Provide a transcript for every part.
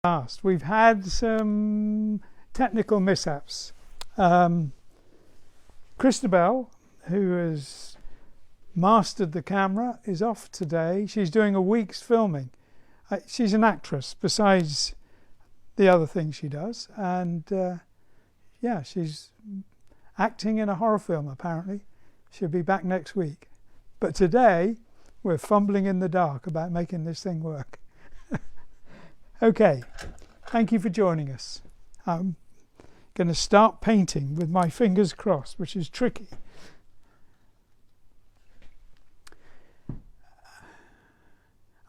Last, we've had some technical mishaps. Christabel, who has mastered the camera, is off today. She's doing a week's filming. She's an actress besides the other things she does, and yeah, she's acting in a horror film apparently. She'll be back next week. But today we're fumbling in the dark about making this thing work. Okay, thank you for joining us. I'm going to start painting with my fingers crossed, which is tricky.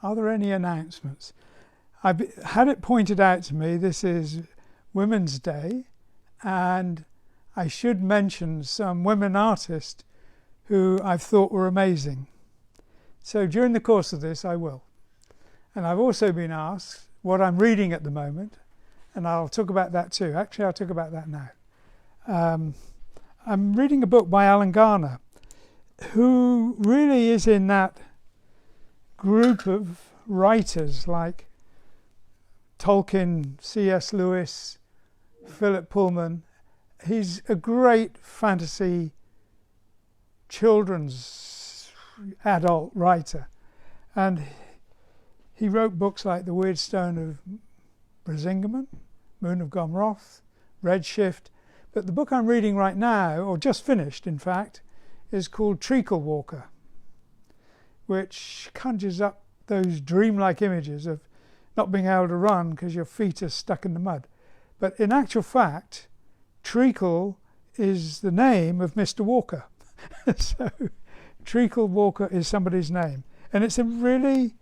Are there any announcements? I've had it pointed out to me this is Women's Day, and I should mention some women artists who I've thought were amazing. So during the course of this I will. And I've also been asked what I'm reading at the moment, and I'll talk about that too. Actually, I'll talk about that now. I'm reading a book by Alan Garner, who really is in that group of writers like Tolkien, C.S. Lewis, Philip Pullman. He's a great fantasy children's adult writer, and he wrote books like The Weird Stone of Brisingamen, Moon of Gomroth, Redshift. But the book I'm reading right now, or just finished in fact, is called Treacle Walker, which conjures up those dreamlike images of not being able to run because your feet are stuck in the mud. But in actual fact, Treacle is the name of Mr. Walker. So Treacle Walker is somebody's name. And it's a really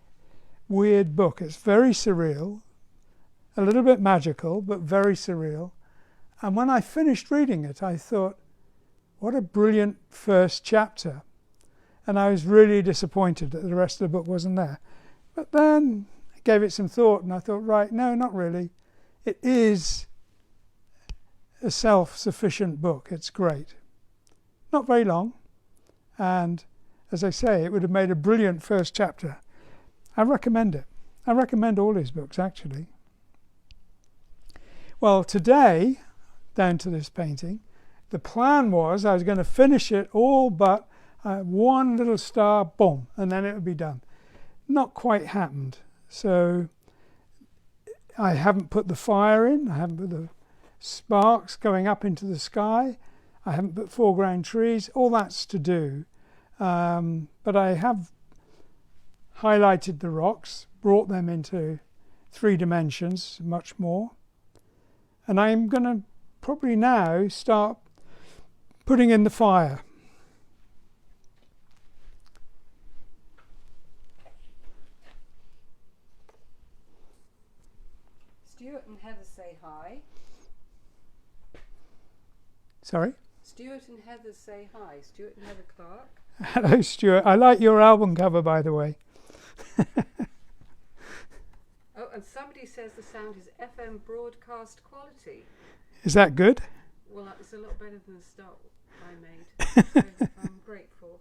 weird book. It's very surreal, a little bit magical, but very surreal. And when I finished reading it, I thought, what a brilliant first chapter. And I was really disappointed that the rest of the book wasn't there. But then I gave it some thought and I thought, right, no, not really. It is a self-sufficient book. It's great. Not very long. And as I say, it would have made a brilliant first chapter. I recommend it. I recommend all his books, actually. Well, today, down to this painting, the plan was I was going to finish it all but one little star, boom, and then it would be done. Not quite happened. So I haven't put the fire in. I haven't put the sparks going up into the sky. I haven't put foreground trees. All that's to do. But I have highlighted the rocks, brought them into 3 dimensions, much more. And I'm going to probably now start putting in the fire. Stuart and Heather say hi. Sorry? Stuart and Heather say hi. Stuart and Heather Clark. Hello, Stuart. I like your album cover, by the way. Oh, and somebody says the sound is FM broadcast quality. Is that good? Well, it's a lot better than the start I made. So I'm grateful.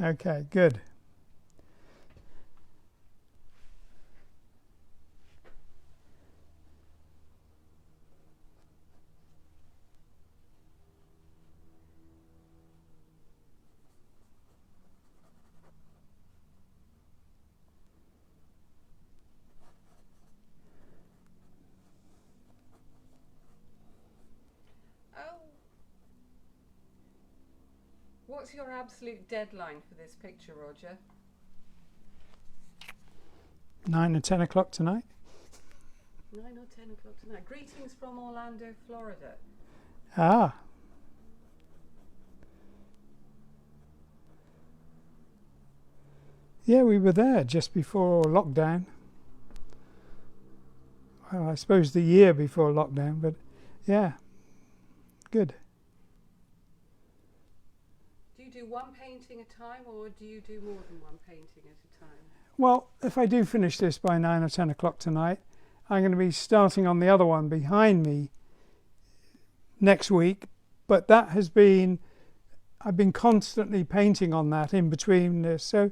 Okay, good. What's your absolute deadline for this picture, Roger? 9 and 10 o'clock tonight. 9 or 10 o'clock tonight. Greetings from Orlando, Florida. Ah. Yeah, we were there just before lockdown. Well, I suppose the year before lockdown, but yeah, good. Do you do one painting a time, or do you do more than one painting at a time? Well, if I do finish this by 9 or 10 o'clock tonight, I'm going to be starting on the other one behind me next week. But that has been, I've been constantly painting on that in between this. So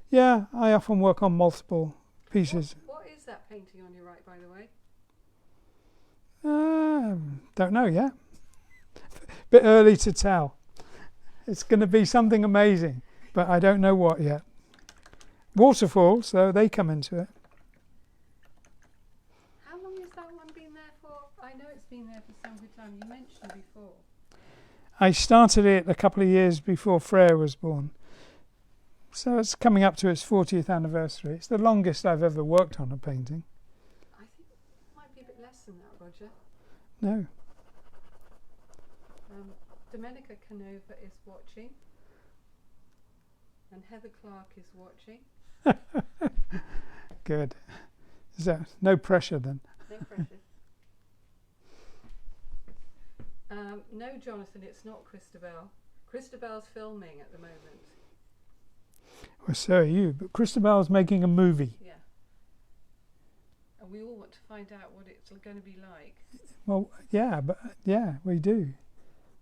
yeah, I often work on multiple pieces. What is that painting on your right, by the way? Don't know yet. Bit early to tell. It's going to be something amazing, but I don't know what yet. Waterfalls, though, they come into it. How long has that one been there for? I know it's been there for some good time. You mentioned before. I started it a couple of years before Freya was born. So it's coming up to its 40th anniversary. It's the longest I've ever worked on a painting. I think it might be a bit less than that, Roger. No. Domenica Canova is watching. And Heather Clark is watching. Good. So, no pressure then. No pressure. No, Jonathan, it's not Christabel. Christabel's filming at the moment. Well, so are you. But Christabel's making a movie. Yeah. And we all want to find out what it's going to be like. Well, yeah, we do.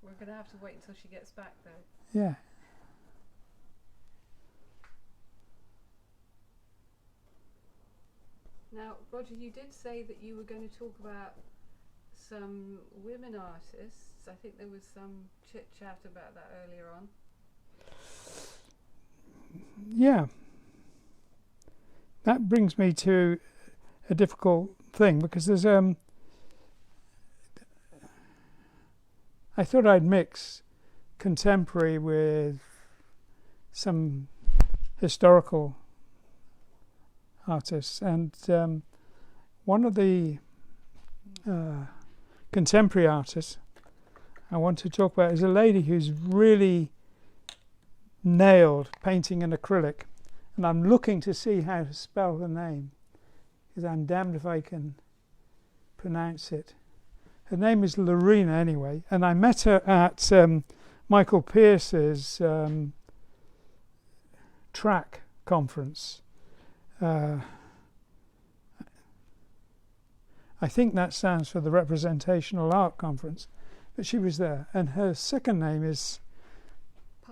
We're going to have to wait until she gets back, though. Yeah. Now, Roger, you did say that you were going to talk about some women artists. I think there was some chit-chat about that earlier on. Yeah. That brings me to a difficult thing because there's I thought I'd mix contemporary with some historical artists, and one of the contemporary artists I want to talk about is a lady who's really nailed painting in acrylic, and I'm looking to see how to spell her name because I'm damned if I can pronounce it. Her name is Lorena anyway, and I met her at Michael Pearce's track conference. I think that stands for the Representational Art Conference, but she was there, and her second name is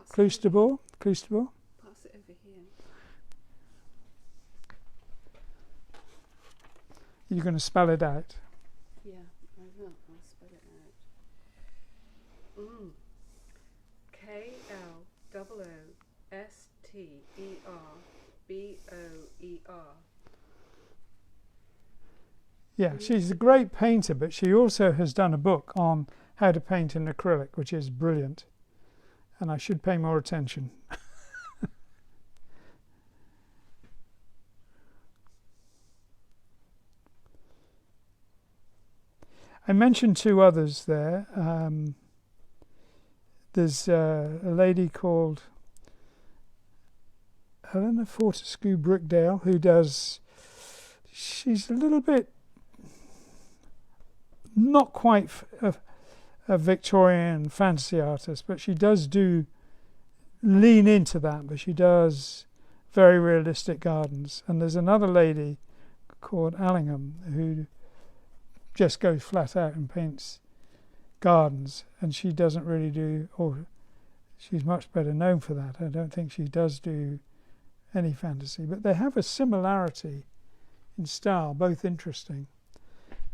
Cloustebourg. Cloustebourg. Pass it over here. You're going to spell it out. Yeah, I will. I'll spell it out. K-L-O-O-S-T-E-R-B-O-E-R. Yeah, she's a great painter, but she also has done a book on how to paint in acrylic, which is brilliant. And I should pay more attention. I mentioned two others there. There's a lady called Helena Fortescue Brookdale who does, she's a little bit, not quite a Victorian fantasy artist, but she does lean into that, but she does very realistic gardens. And there's another lady called Allingham who just goes flat out and paints gardens, and she doesn't really do, or she's much better known for that. I don't think she does do any fantasy, but they have a similarity in style, both interesting.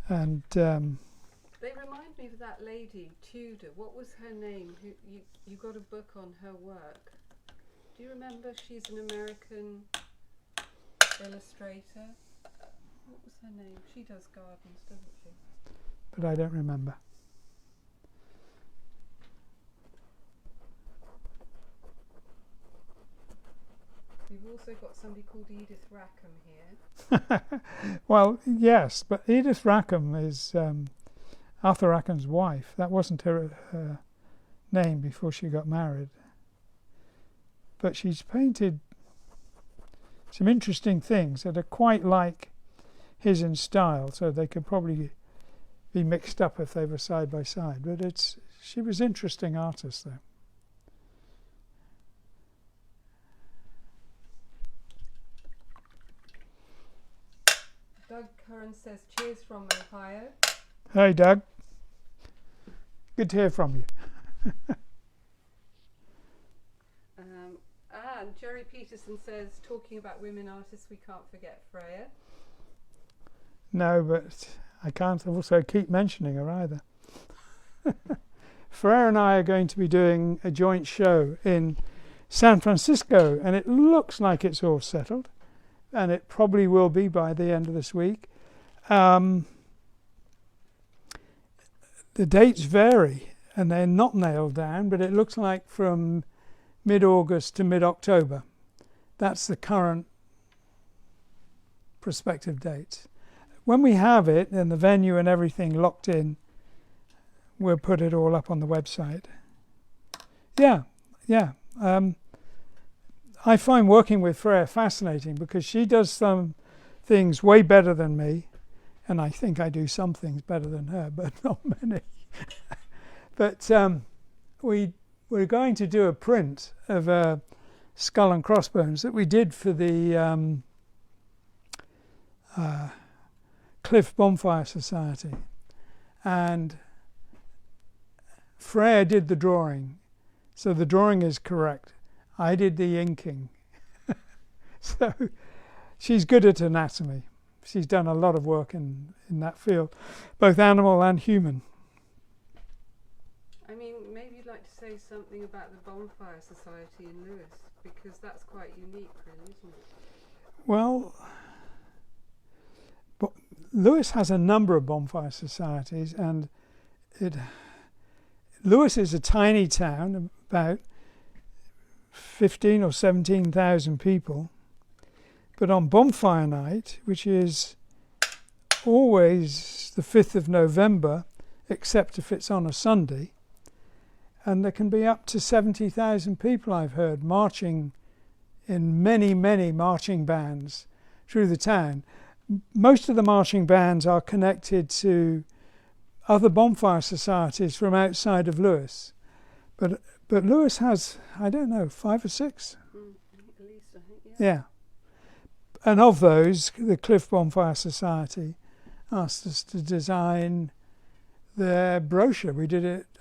And they remind me of that lady, Tudor. What was her name? Who you got a book on her work. Do you remember? She's an American illustrator. What was her name? She does gardens, doesn't she? But I don't remember. We've also got somebody called Edith Rackham here. Well, yes, but Edith Rackham is Arthur Rackham's wife. That wasn't her name before she got married. But she's painted some interesting things that are quite like his in style, so they could probably be mixed up if they were side by side. But she was an interesting artist, though. Doug Curran says, cheers from Ohio. Hey, Doug. Good to hear from you. And Jerry Peterson says, talking about women artists, we can't forget Freya. No, but I can't also keep mentioning her either. Freya and I are going to be doing a joint show in San Francisco, and it looks like it's all settled, and it probably will be by the end of this week. The dates vary, and they're not nailed down, but it looks like from mid-August to mid-October. That's the current prospective dates. When we have it and the venue and everything locked in, we'll put it all up on the website. Yeah. I find working with Freya fascinating because she does some things way better than me, and I think I do some things better than her, but not many. But we're going to do a print of Skull and Crossbones that we did for the Cliff Bonfire Society, and Freya did the drawing, so the drawing is correct. I did the inking. So she's good at anatomy. She's done a lot of work in that field, both animal and human. I mean, maybe you'd like to say something about the Bonfire Society in Lewes, because that's quite unique, really, isn't it? Well, Lewes has a number of bonfire societies, and Lewes is a tiny town, about 15 or 17,000 people. But on bonfire night, which is always the 5th of November, except if it's on a Sunday, and there can be up to 70,000 people, I've heard, marching in many, many marching bands through the town. Most of the marching bands are connected to other bonfire societies from outside of Lewes. But Lewes has, I don't know, 5 or 6? At least, I think, Yeah. And of those, the Cliff Bonfire Society asked us to design their brochure.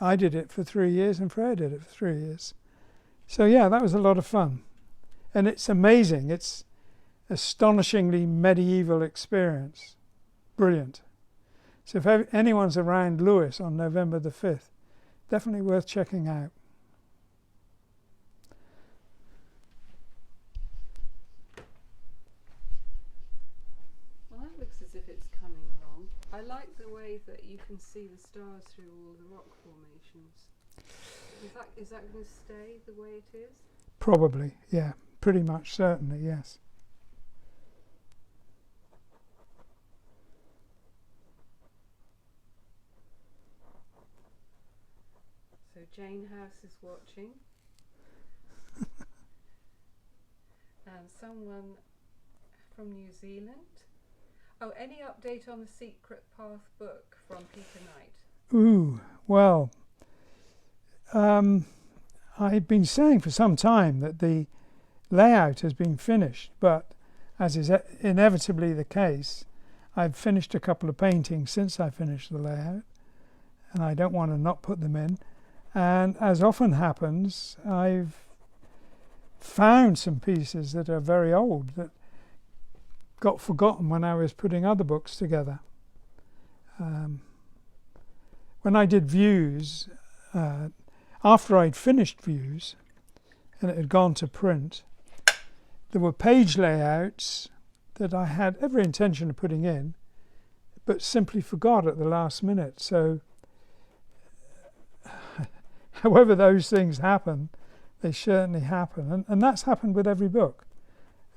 I did it for 3 years, and Freya did it for 3 years. So yeah, that was a lot of fun. And it's amazing. It's astonishingly medieval experience. Brilliant. So if anyone's around Lewes on November the 5th, definitely worth checking out. Well, that looks as if it's coming along. I like the way that you can see the stars through all the rock formations. Is that going to stay the way it is? Probably, yeah. Pretty much, certainly, yes. So Jane House is watching. And someone from New Zealand. Oh, any update on the Secret Path book from Peter Knight? Ooh, well, I've been saying for some time that the layout has been finished, but as is inevitably the case, I've finished a couple of paintings since I finished the layout, and I don't want to not put them in. And as often happens, I've found some pieces that are very old that got forgotten when I was putting other books together. When I did Views, after I'd finished Views and it had gone to print, there were page layouts that I had every intention of putting in, but simply forgot at the last minute. So however those things happen, they certainly happen. And that's happened with every book.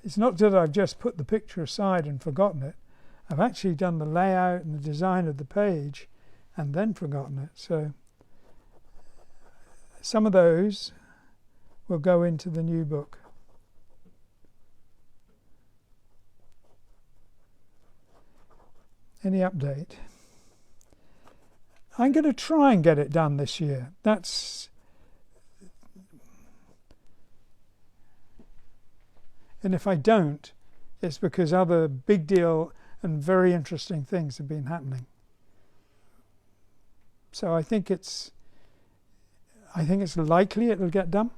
It's not that I've just put the picture aside and forgotten it. I've actually done the layout and the design of the page and then forgotten it. So some of those will go into the new book. Any update? I'm going to try and get it done this year. And if I don't, it's because other big deal and very interesting things have been happening. So I think it's likely it'll get done.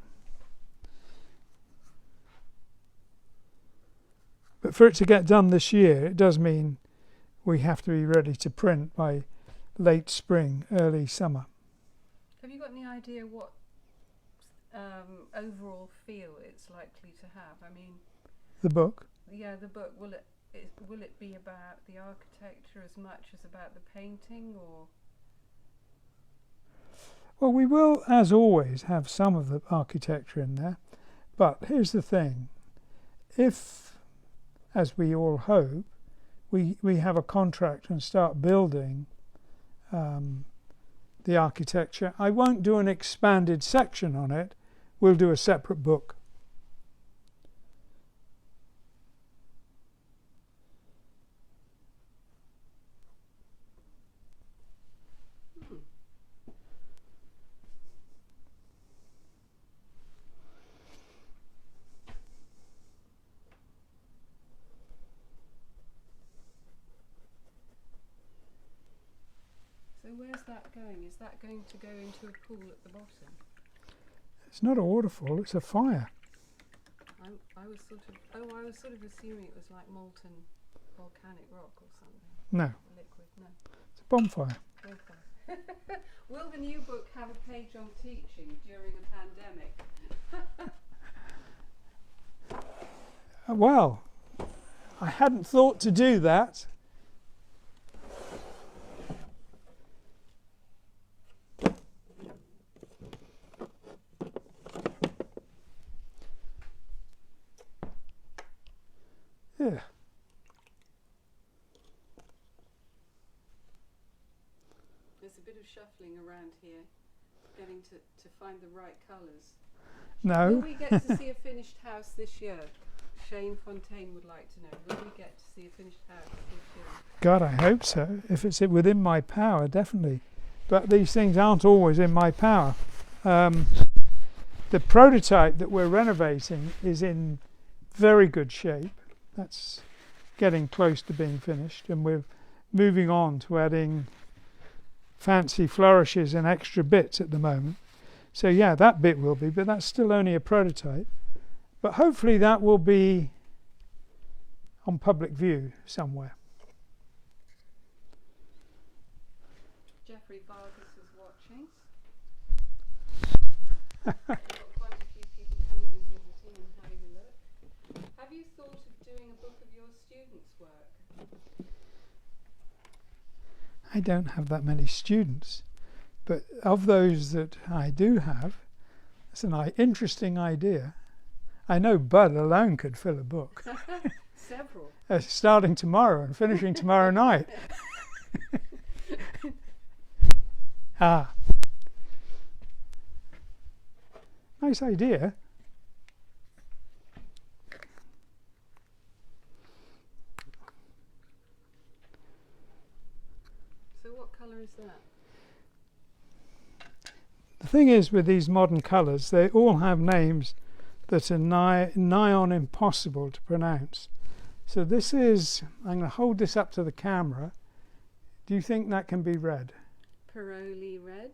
But for it to get done this year, it does mean we have to be ready to print by late spring, early summer. Have you got any idea what overall feel it's likely to have? I mean, The book? yeah, the book, will it be about the architecture as much as about the painting, or? Well, we will, as always, have some of the architecture in there. But here's the thing. If, as we all hope, we have a contract and start building the architecture, I won't do an expanded section on it. We'll do a separate book. So where's that going? Is that going to go into a pool at the bottom? It's not a waterfall, it's a fire. I was sort of assuming it was like molten volcanic rock or something. No, Liquid, no. it's a bonfire. Okay. Will the new book have a page on teaching during a pandemic? Well, I hadn't thought to do that. Yeah. There's a bit of shuffling around here, getting to find the right colours. No. Will we get to see a finished house this year? Shane Fontaine would like to know. Will we get to see a finished house this year? God, I hope so. If it's within my power, definitely. But these things aren't always in my power. The prototype that we're renovating is in very good shape. That's getting close to being finished, and we're moving on to adding fancy flourishes and extra bits at the moment. So yeah, that bit will be, but that's still only a prototype. But hopefully that will be on public view somewhere. Jeffrey Vargas is watching. We've got quite a few people coming and visiting and having a look. Have you thought of doing a book of your students' work? I don't have that many students, but of those that I do have, it's an interesting idea. I know Bud alone could fill a book. Several. Starting tomorrow and finishing tomorrow night. Ah. Nice idea. So what colour is that? The thing is with these modern colours, they all have names that are nigh on impossible to pronounce. So this is, I'm going to hold this up to the camera. Do you think that can be read? Peroli red?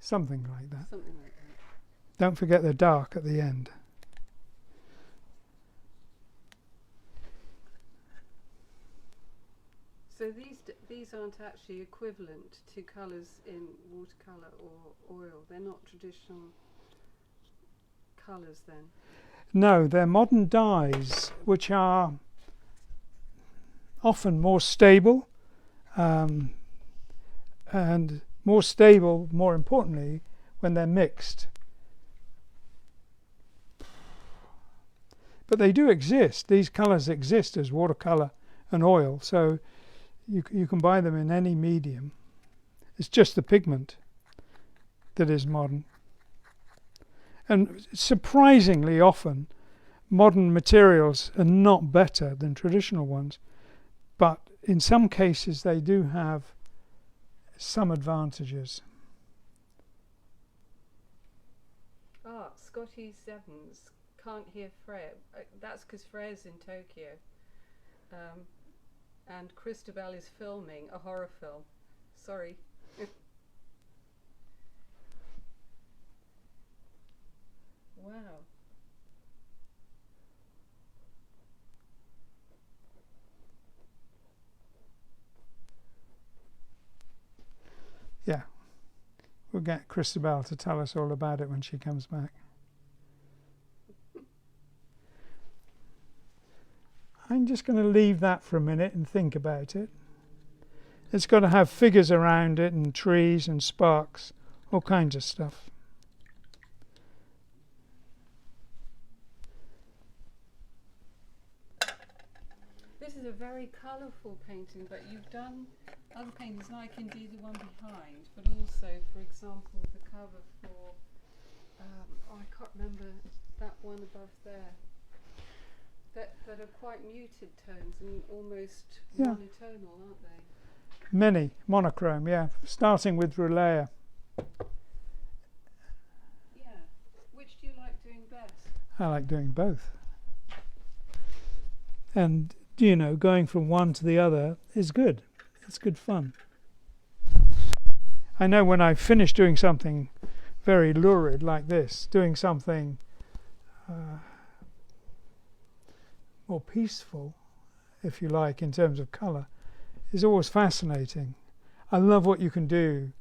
Something like that. Something like that. Don't forget the dark at the end. So these aren't actually equivalent to colours in watercolour or oil. They're not traditional colours then? No, they're modern dyes which are often more stable and more stable, more importantly, when they're mixed. But they do exist. These colours exist as watercolour and oil, so you can buy them in any medium. It's just the pigment that is modern. And surprisingly often, modern materials are not better than traditional ones, but in some cases they do have some advantages. Ah, Scotty Sevens can't hear Freya. That's because Freya's in Tokyo. And Christabel is filming a horror film. Sorry. Wow. We'll get Christabel to tell us all about it when she comes back. I'm just going to leave that for a minute and think about it. It's got to have figures around it and trees and sparks, all kinds of stuff. This is a very colourful painting, but you've done other paintings, and I can do the one behind, but also, for example, the cover for, I can't remember that one above there, that are quite muted tones and almost monotonal, aren't they? Many, monochrome, yeah, starting with Rulea. Yeah. Which do you like doing best? I like doing both. And, you know, going from one to the other is good. It's good fun. I know when I finish doing something very lurid like this, doing something more peaceful, if you like, in terms of colour, is always fascinating. I love what you can do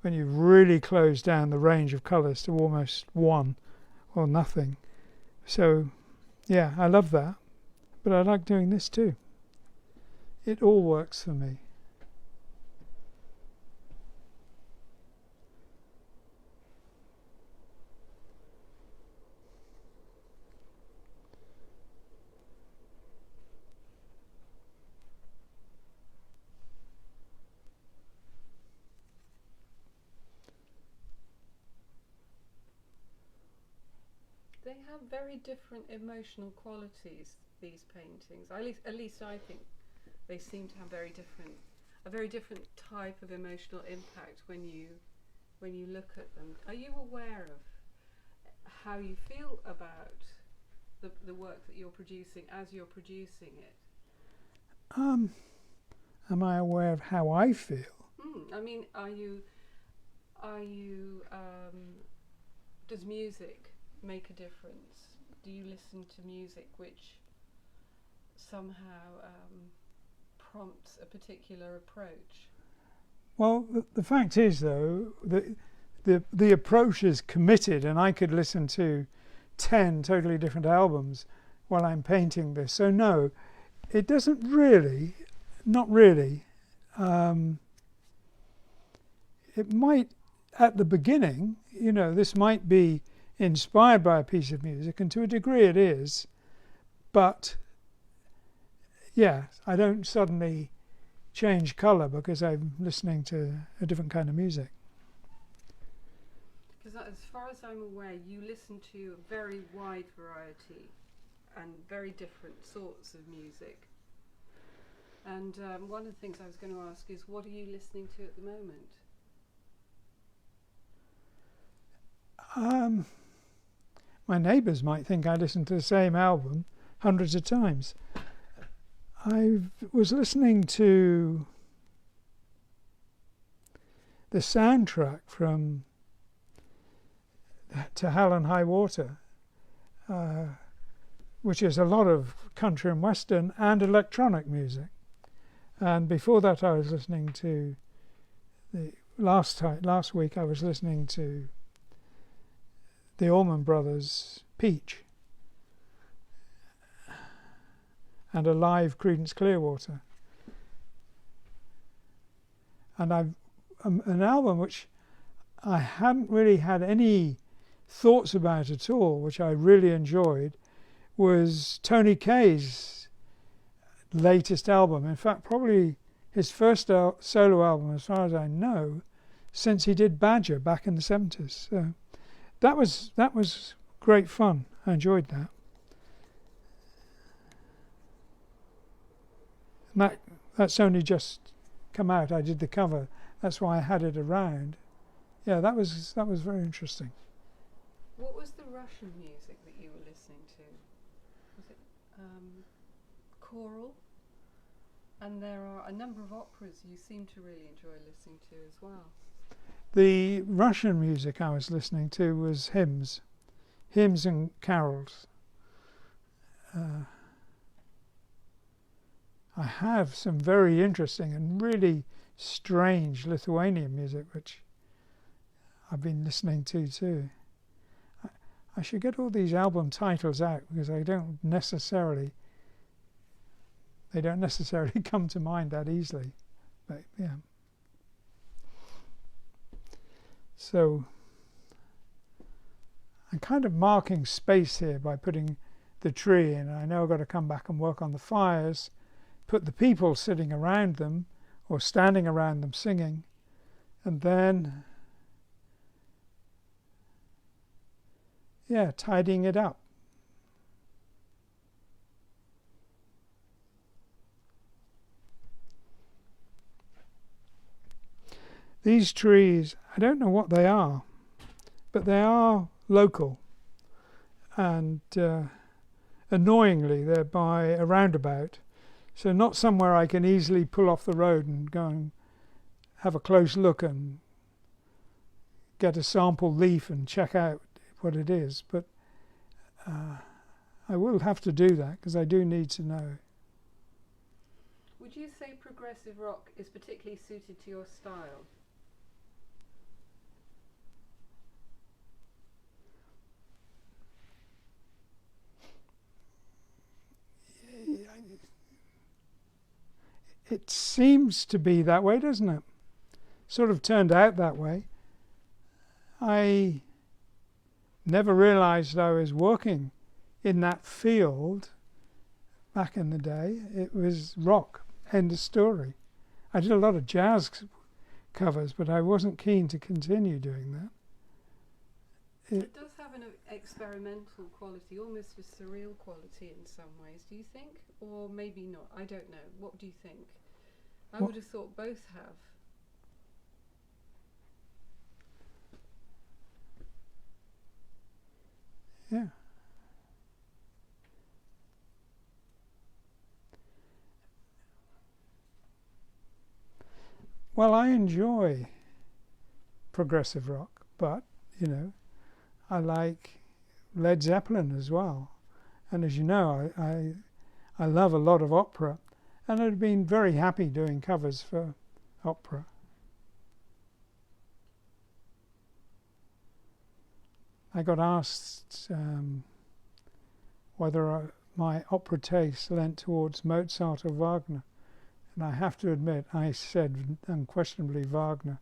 when you really close down the range of colours to almost one or nothing. So, yeah, I love that. But I like doing this too. It all works for me. They have very different emotional qualities, these paintings. At least I think they seem to have a very different type of emotional impact when you look at them. Are you aware of how you feel about the work that you're producing as you're producing it? Am I aware of how I feel? I mean, does music make a difference? Do you listen to music which somehow prompts a particular approach? Well, the fact is, though, that the approach is committed, and I could listen to 10 totally different albums while I'm painting this. So no, it doesn't really, not really. It might, at the beginning, you know, this might be inspired by a piece of music, and to a degree it is, but yeah, I don't suddenly change colour because I'm listening to a different kind of music. Because as far as I'm aware, you listen to a very wide variety and very different sorts of music. And one of the things I was going to ask is, what are you listening to at the moment? My neighbours might think I listen to the same album hundreds of times. I was listening to the soundtrack from To Hell and High Water, which is a lot of country and western and electronic music. And before that I was listening to, last week I was listening to the Allman Brothers' Peach and a live Creedence Clearwater. And an album which I hadn't really had any thoughts about at all, which I really enjoyed, was Tony Kaye's latest album. In fact, probably his first solo album, as far as I know, since he did Badger back in the 70s. So that was great fun. I enjoyed that. And that's only just come out. I did the cover. That's why I had it around. Yeah, that was very interesting. What was the Russian music that you were listening to? Was it choral? And there are a number of operas you seem to really enjoy listening to as well. The Russian music I was listening to was hymns and carols. I have some very interesting and really strange Lithuanian music, which I've been listening to too. I should get all these album titles out because they don't necessarily come to mind that easily. But yeah. So I'm kind of marking space here by putting the tree in. I know I've got to come back and work on the fires, put the people sitting around them or standing around them singing, and then tidying it up. These trees, I don't know what they are, but they are local, and annoyingly they're by a roundabout, so not somewhere I can easily pull off the road and go and have a close look and get a sample leaf and check out what it is, but I will have to do that because I do need to know. Would you say progressive rock is particularly suited to your style? It seems to be that way, doesn't it? Sort of turned out that way. I never realized I was working in that field back in the day. It was rock, end of story. I did a lot of jazz covers, but I wasn't keen to continue doing that. It does have an experimental quality, almost a surreal quality in some ways, do you think? Or maybe not, I don't know. What do you think? I would have thought both have. Yeah. Well, I enjoy progressive rock, but, I like Led Zeppelin as well. And as you know, I love a lot of opera, and I've been very happy doing covers for opera. I got asked whether my opera taste leant towards Mozart or Wagner, and I have to admit I said unquestionably Wagner.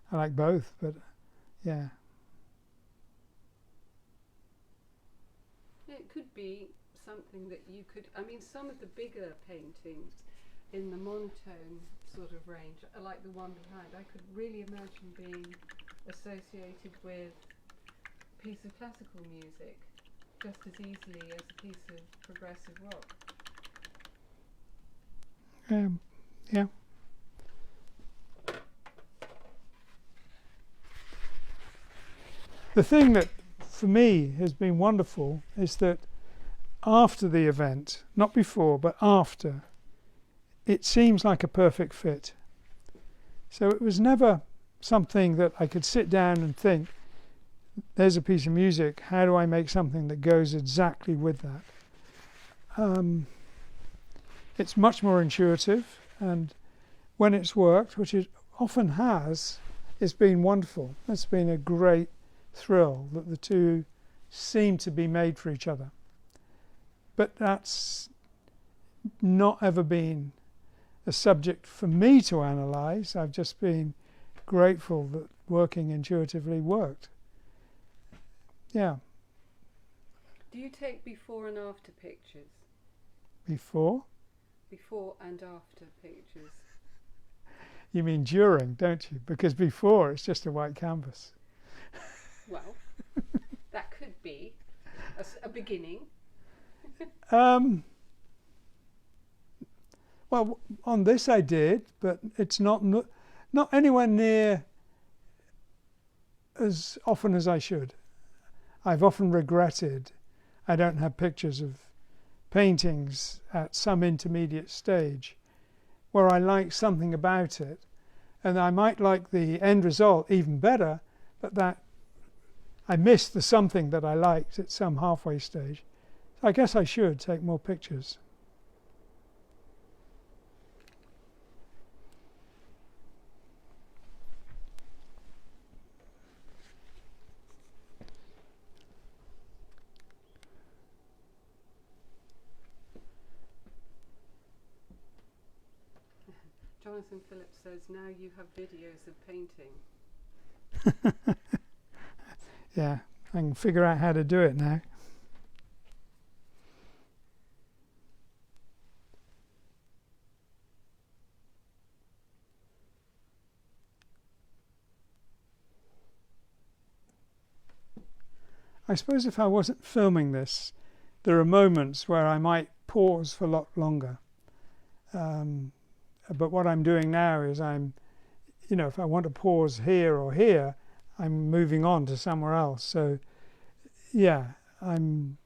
I like both, but yeah. It could be something that you could, some of the bigger paintings in the monotone sort of range, like the one behind, I could really imagine being associated with a piece of classical music just as easily as a piece of progressive rock. Yeah. The thing that for me has been wonderful is that after the event, not before, but after, it seems like a perfect fit. So it was never something that I could sit down and think, there's a piece of music, how do I make something that goes exactly with that? It's much more intuitive, and when it's worked, which it often has, it's been wonderful. It's been a great thrill that the two seem to be made for each other. But that's not ever been a subject for me to analyse. I've just been grateful that working intuitively worked. Yeah. Do you take before and after pictures? Before? Before and after pictures. You mean during, don't you? Because before it's just a white canvas. Well, that could be a beginning. Well, on this I did, but it's not anywhere near as often as I should. I've often regretted I don't have pictures of paintings at some intermediate stage where I like something about it, and I might like the end result even better, but that I missed the something that I liked at some halfway stage. So I guess I should take more pictures. Jonathan Phillips says now you have videos of painting. Yeah, I can figure out how to do it now. I suppose if I wasn't filming this, there are moments where I might pause for a lot longer. But what I'm doing now is if I want to pause here or here, I'm moving on to somewhere else. So, yeah, I'm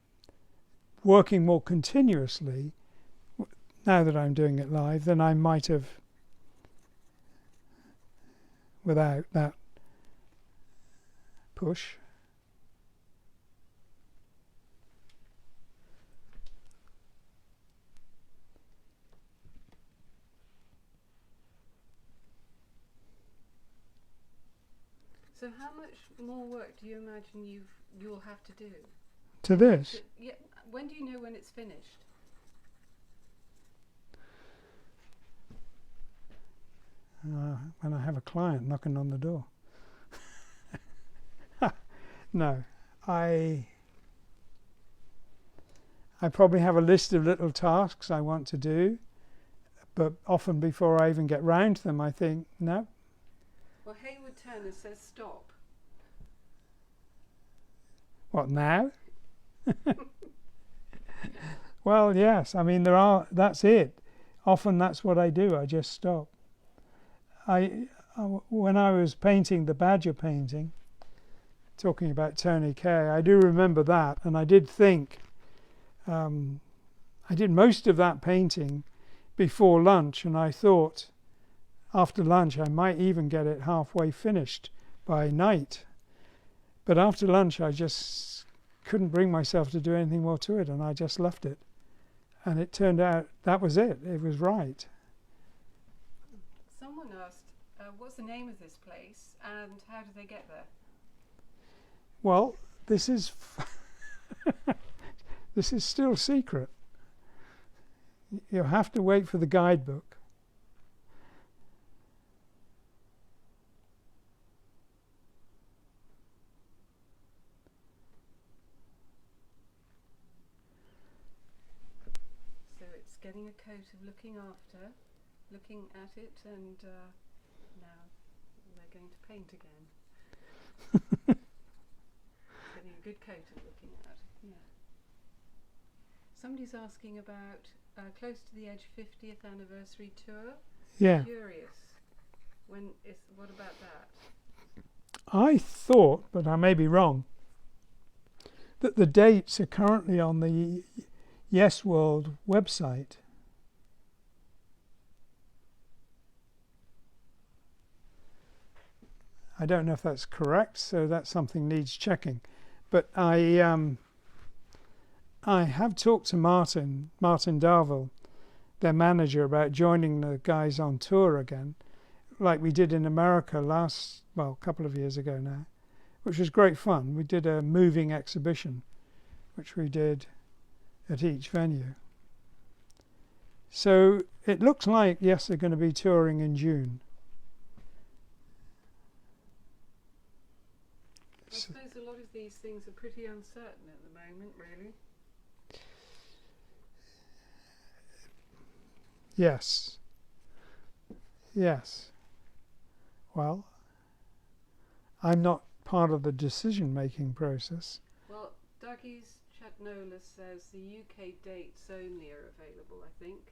working more continuously now that I'm doing it live than I might have without that push. So how much more work do you imagine you'll have to do? To this? Yeah. When do you know when it's finished? When I have a client knocking on the door. No, I probably have a list of little tasks I want to do, but often before I even get round to them, I think, no. Well, Hayward Turner says stop. What, now? Well, yes, I mean, that's it. Often that's what I do, I just stop. When I was painting the Badger painting, talking about Tony Kaye, I do remember that, and I did think, I did most of that painting before lunch, and I thought after lunch I might even get it halfway finished by night. But after lunch I just couldn't bring myself to do anything more to it, and I just left it. And it turned out that was it. It was right. Someone asked, what's the name of this place and how do they get there? Well, this is this is still secret. You'll have to wait for the guidebook. So it's getting a coat of looking at it, and now they're going to paint again. Getting a good coat of looking at, yeah. Somebody's asking about Close to the Edge 50th anniversary tour. Yeah. Curious. What about that? I thought, but I may be wrong, that the dates are currently on the Yes World website. I don't know if that's correct, so that's something needs checking. But I have talked to Martin Darville, their manager, about joining the guys on tour again, like we did in America a couple of years ago now, which was great fun. We did a moving exhibition, which we did at each venue. So it looks like, yes, they're going to be touring in June. I suppose a lot of these things are pretty uncertain at the moment, really. Yes. Yes. Well, I'm not part of the decision-making process. Well, Dougie's Chatnola says the UK dates only are available, I think.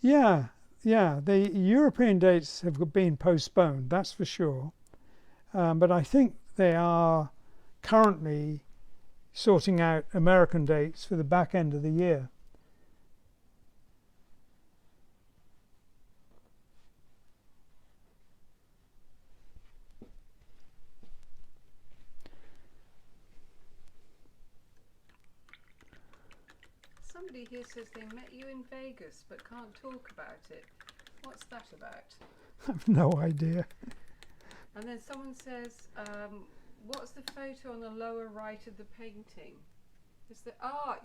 Yeah. The European dates have been postponed, that's for sure. But I think they are currently sorting out American dates for the back end of the year. Somebody here says they met you in Vegas but can't talk about it. What's that about? I have no idea. And then someone says, what's the photo on the lower right of the painting?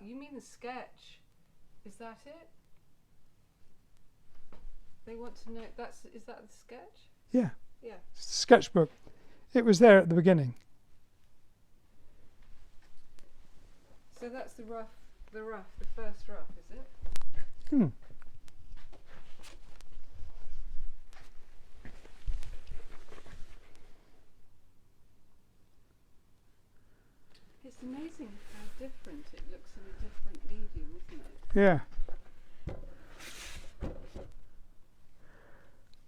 You mean the sketch? Is that it? They want to know. Is that the sketch? Yeah, Yeah. it's the sketchbook. It was there at the beginning. So that's the first rough, is it? Hmm. It's amazing how different it looks in a different medium, isn't it? Yeah.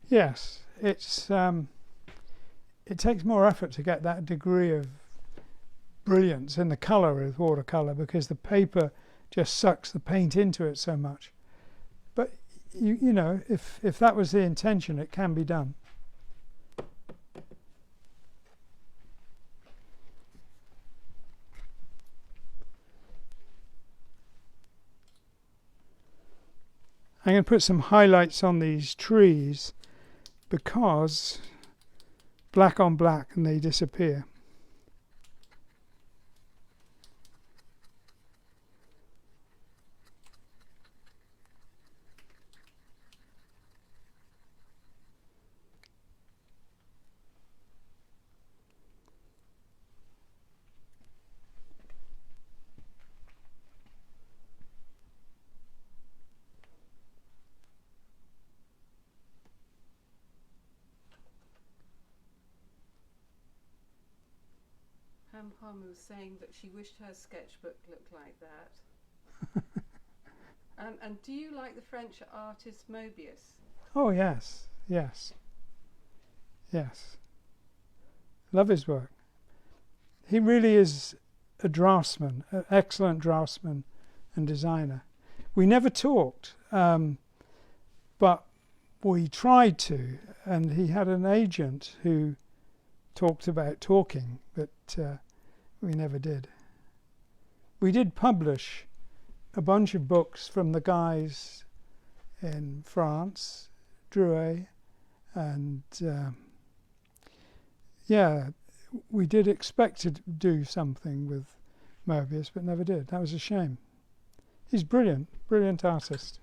Yes, it's it takes more effort to get that degree of brilliance in the colour with watercolour because the paper just sucks the paint into it so much. But you know, if that was the intention, it can be done. I'm going to put some highlights on these trees because black on black and they disappear. Pam Palmer was saying that she wished her sketchbook looked like that. And do you like the French artist Mobius? Oh yes, yes, yes. Love his work. He really is a draftsman, an excellent draftsman and designer. We never talked, but we tried to, and he had an agent who talked about talking, but we never did. We did publish a bunch of books from the guys in France, Drouet, and yeah, we did expect to do something with Mobius, but never did. That was a shame. He's brilliant, brilliant artist.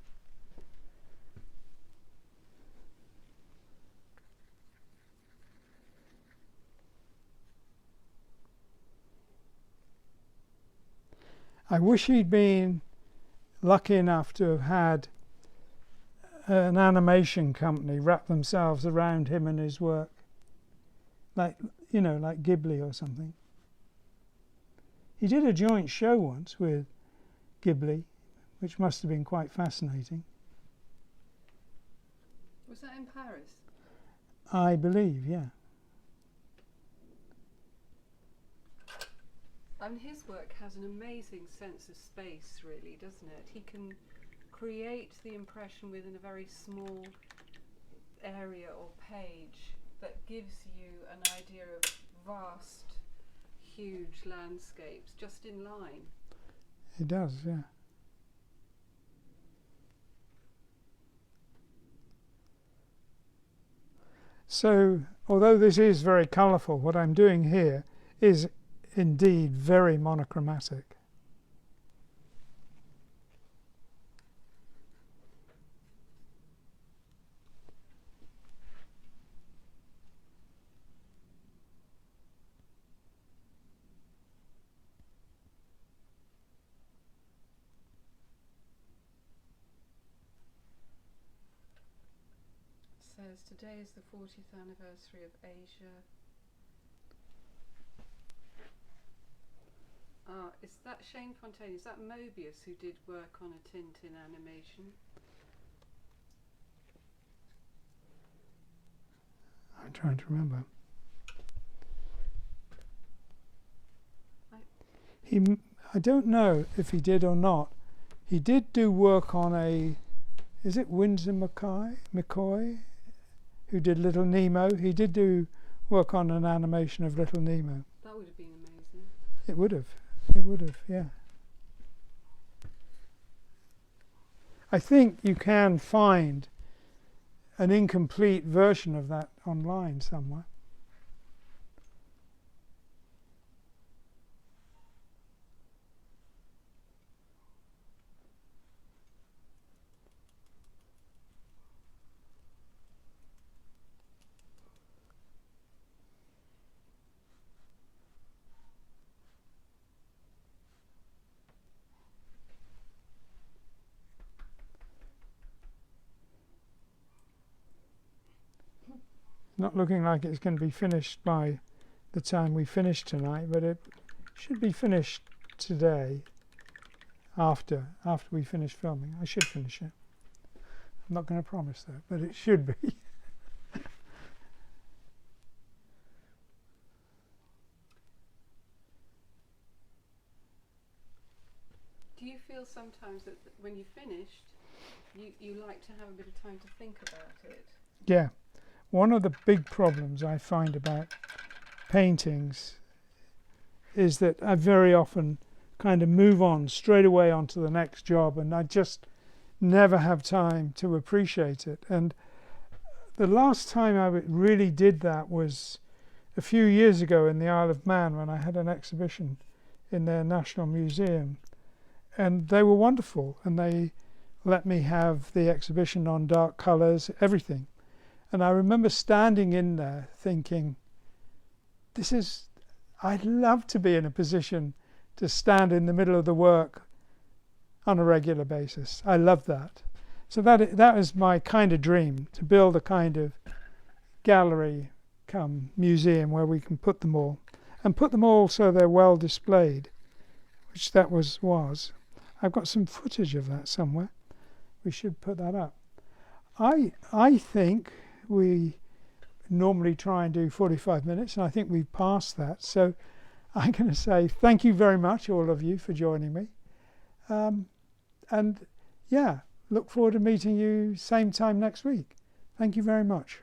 I wish he'd been lucky enough to have had an animation company wrap themselves around him and his work, like, you know, like Ghibli or something. He did a joint show once with Ghibli, which must have been quite fascinating. Was that in Paris? I believe, yeah. And his work has an amazing sense of space, really, doesn't it? He can create the impression within a very small area or page that gives you an idea of vast, huge landscapes just in line. He does, yeah. So, although this is very colourful, what I'm doing here is indeed very monochromatic. It says today is the 40th anniversary of Asia. Is that Shane Fontaine? Is that Mobius who did work on a Tintin animation? I'm trying to remember. I don't know if he did or not. He did do work on a, is it Winsor McCoy, who did Little Nemo? He did do work on an animation of Little Nemo. That would have been amazing. It would have. It would have, yeah. I think you can find an incomplete version of that online somewhere. not looking like it's going to be finished by the time we finish tonight, but it should be finished today after we finish filming. I should finish it. I'm not going to promise that, but it should be. Do you feel sometimes that when you've finished, you like to have a bit of time to think about it? Yeah. One of the big problems I find about paintings is that I very often kind of move on straight away onto the next job, and I just never have time to appreciate it. And the last time I really did that was a few years ago in the Isle of Man, when I had an exhibition in their National Museum. And they were wonderful, and they let me have the exhibition on dark colours, everything. And I remember standing in there thinking, I'd love to be in a position to stand in the middle of the work on a regular basis. I love that. So that is my kind of dream, to build a kind of gallery come museum where we can put them all, and put them all so they're well displayed, which that was. I've got some footage of that somewhere. We should put that up. I think we normally try and do 45 minutes, and I think we've passed that. So I'm going to say thank you very much, all of you, for joining me. And yeah, look forward to meeting you same time next week. Thank you very much.